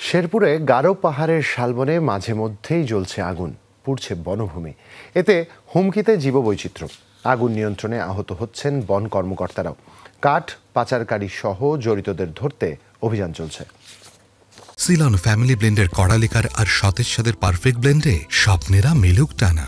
শেরপুরে গারো পাহাড়ের শালবনে মাঝে মধ্যেই জ্বলছে আগুন, পুড়ছে বনভূমি। এতে হুমকিতে জীববৈচিত্র্য। আগুন নিয়ন্ত্রণে আহত হচ্ছেন বন কর্মকর্তারাও। কাঠ পাচারকারী সহ জড়িতদের ধরতে অভিযান চলছে। সিলন ফ্যামিলি ব্লেন্ডের কড়ালিকার আর সতেজ স্বাদের পারফেক্ট ব্লেন্ডে স্বপ্নেরা মেলুক টানা।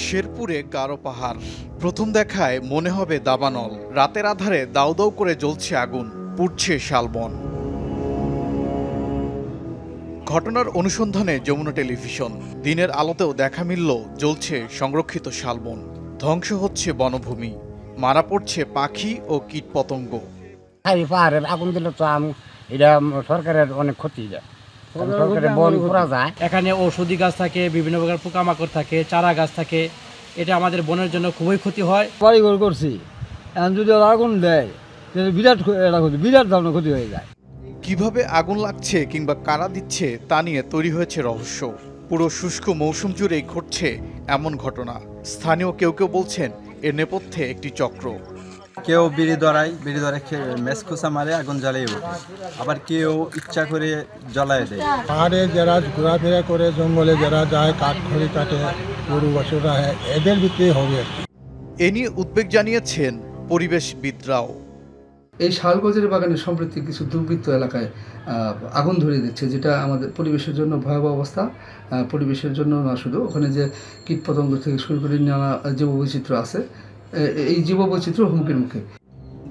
শেরপুরে গারো পাহাড় প্রথম দেখায় মনে হবে দাবানল। রাতের আধারে দাউ দাউ করে জ্বলছে আগুন, পুড়ছে শালবন। ঘটনার অনুসন্ধানে যমুনা টেলিভিশন। দিনের আলোতেও দেখা মিলল জ্বলছে সংরক্ষিত শালবন, ধ্বংস হচ্ছে বনভূমি, মারা পড়ছে পাখি ও কীটপতঙ্গ। পাহাড়ের আগুন দিলে তো এটা সরকারের অনেক ক্ষতি যায়। এখানে ঔষধি গাছ থাকে, বিভিন্ন প্রকার পোকামাকড় থাকে, চারা গাছ থাকে। এটা আমাদের বনের জন্য খুবই ক্ষতি হয়। বাড়িঘর করছি, এখন যদি আগুন দেয় বিরাট ধরনের ক্ষতি হয়ে যায়। কিভাবে আগুন লাগছে কিংবা কারা দিচ্ছে তা নিয়ে তৈরি হয়েছে রহস্য। পুরো শুষ্ক মৌসুম জুড়েই ঘটছে এমন ঘটনা। স্থানীয় কেউ কেউ বলছেন এর নেপথ্যে একটি চক্র। কেউ বিড়ি ধরায় মেস খোসা মারে আগুন জ্বালিয়ে ওঠে, আবার কেউ ইচ্ছা করে জ্বালায় দেয়। পাহাড়ে যারা ঘোরাফেরা করে, জঙ্গলে যারা যায়, কাঠ খড়ি কাটে, গরু বছরা এদের ভিতরে হবে। এ নিয়ে উদ্বেগ জানিয়েছেন পরিবেশবিদরাও। এই শালগজের বাগানে সম্প্রতি কিছু দুর্বৃত্ত এলাকায় আগুন ধরিয়ে দিচ্ছে, যেটা আমাদের পরিবেশের জন্য ভয়াবহ অবস্থা। পরিবেশের জন্য না শুধু, ওখানে যে কীটপতঙ্গ থেকে শুরু করে নানা জীববৈচিত্র্য আছে, এই জীববৈচিত্র্য হুমকির মুখে।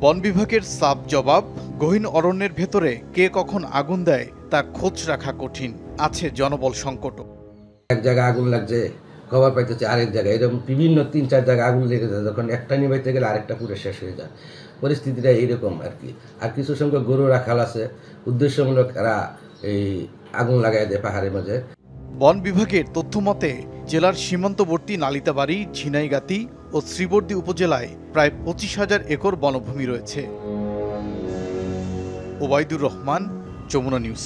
বন বিভাগের সাব জবাব, গহীন অরণ্যের ভেতরে কে কখন আগুন দেয় তা খোঁজ রাখা কঠিন। আছে জনবল সংকট। এক জায়গায় আগুন লাগছে, খবর পাইতেছে আরেক জায়গায়, এরকম বিভিন্ন ৩-৪ জায়গায় আগুন লেগে যায়। যখন একটা নিভাইতে গেলে আরেকটা পুরো শেষ হয়ে যায়। পরিস্থিতিটা এইরকম আর কি। আর কিছু সংখ্যক গরু রাখাল আছে, উদ্দেশ্যমূলক এরা এই আগুন লাগাই দেয় পাহাড়ের মাঝে। বন বিভাগের তথ্য মতে জেলার সীমান্তবর্তী নালিতাবাড়ি, ঝিনাইগাতি ও শ্রীবর্দী উপজেলায় প্রায় ২৫,০০০ একর বনভূমি রয়েছে। ওবায়দুর রহমান, যমুনা নিউজ।